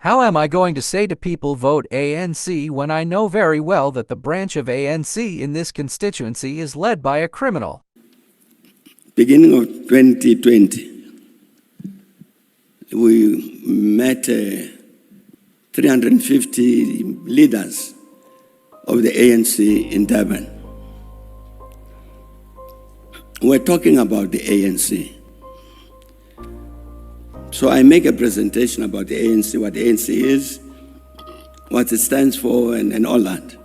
How am I going to say to people vote ANC when I know very well that the branch of ANC in this constituency is led by a criminal? Beginning of 2020, we met 350 leaders of the ANC in Durban. We're talking about the ANC. So I make a presentation about the ANC, what the ANC is, what it stands for, and all that.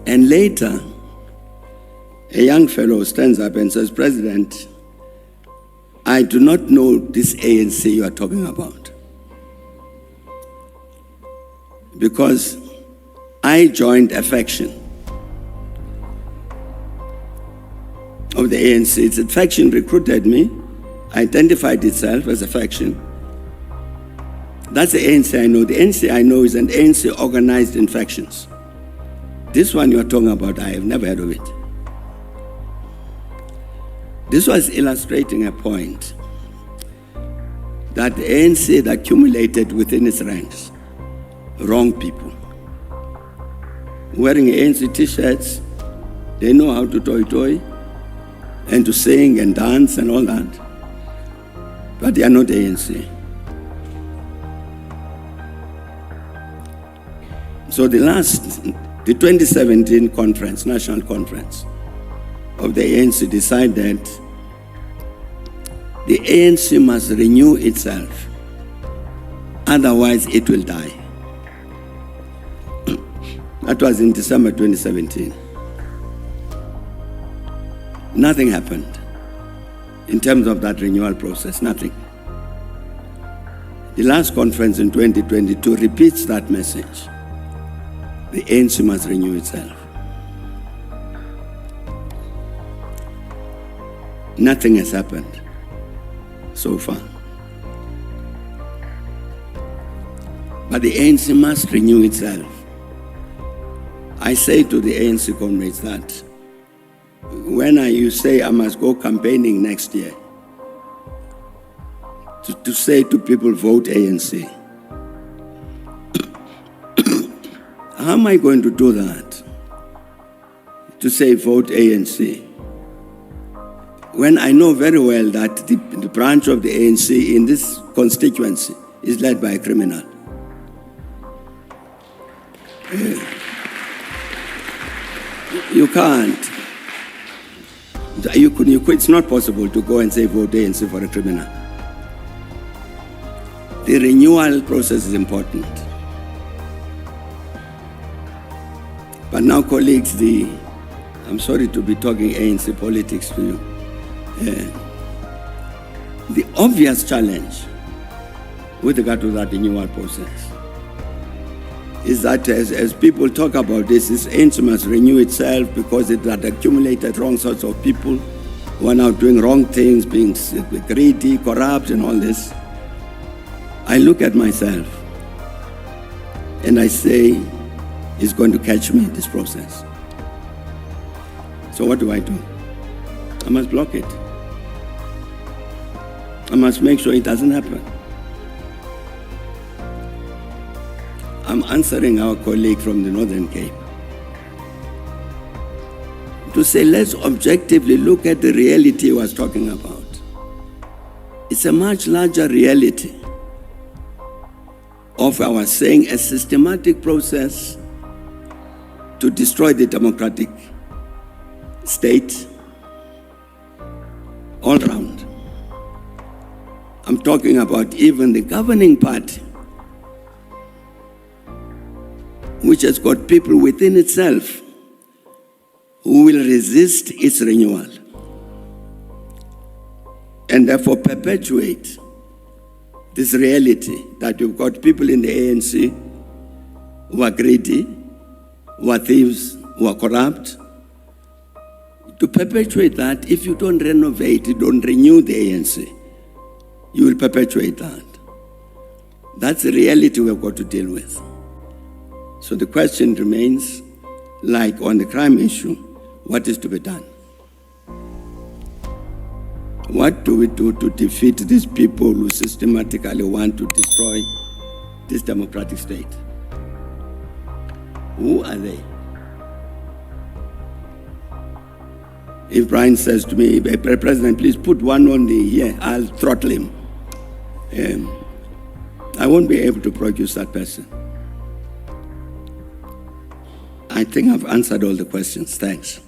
And later, a young fellow stands up and says, "President, I do not know this ANC you are talking about. Because I joined a faction of the ANC. It's a faction recruited me, identified itself as a faction. That's the ANC I know. The ANC I know is an ANC organized in factions. This one you're talking about, I have never heard of it." This was illustrating a point that the ANC had accumulated within its ranks wrong people. Wearing ANC t-shirts, they know how to toy and to sing and dance and all that. But they are not ANC. So the 2017 conference, national conference of the ANC decided the ANC must renew itself, otherwise it will die. That was in December 2017. Nothing happened in terms of that renewal process, nothing. The last conference in 2022 repeats that message. The ANC must renew itself. Nothing has happened so far. But the ANC must renew itself. I say to the ANC comrades that when you say I must go campaigning next year, to say to people, vote ANC. How am I going to do that? To say, vote ANC. When I know very well that the branch of the ANC in this constituency is led by a criminal. You can't. It's not possible to go and say vote ANC for a criminal. The renewal process is important. But now, colleagues, I'm sorry to be talking ANC politics to you. The obvious challenge with regard to that renewal process is that as people talk about this ANC must renew itself because it had accumulated wrong sorts of people who are now doing wrong things, being greedy, corrupt, and all this. I look at myself and I say, it's going to catch me, this process. So what do? I must block it. I must make sure it doesn't happen. I'm answering our colleague from the Northern Cape to say, let's objectively look at the reality he was talking about. It's a much larger reality of, I was saying, a systematic process to destroy the democratic state all round. I'm talking about even the governing party, which has got people within itself who will resist its renewal and therefore perpetuate this reality that you've got people in the ANC who are greedy, who are thieves, who are corrupt. To perpetuate that, if you don't renovate, you don't renew the ANC, you will perpetuate that. That's the reality we've got to deal with. So the question remains, like on the crime issue, what is to be done? What do we do to defeat these people who systematically want to destroy this democratic state? Who are they? If Brian says to me, President, please put one only here, I'll throttle him. I won't be able to produce that person. I think I've answered all the questions. Thanks.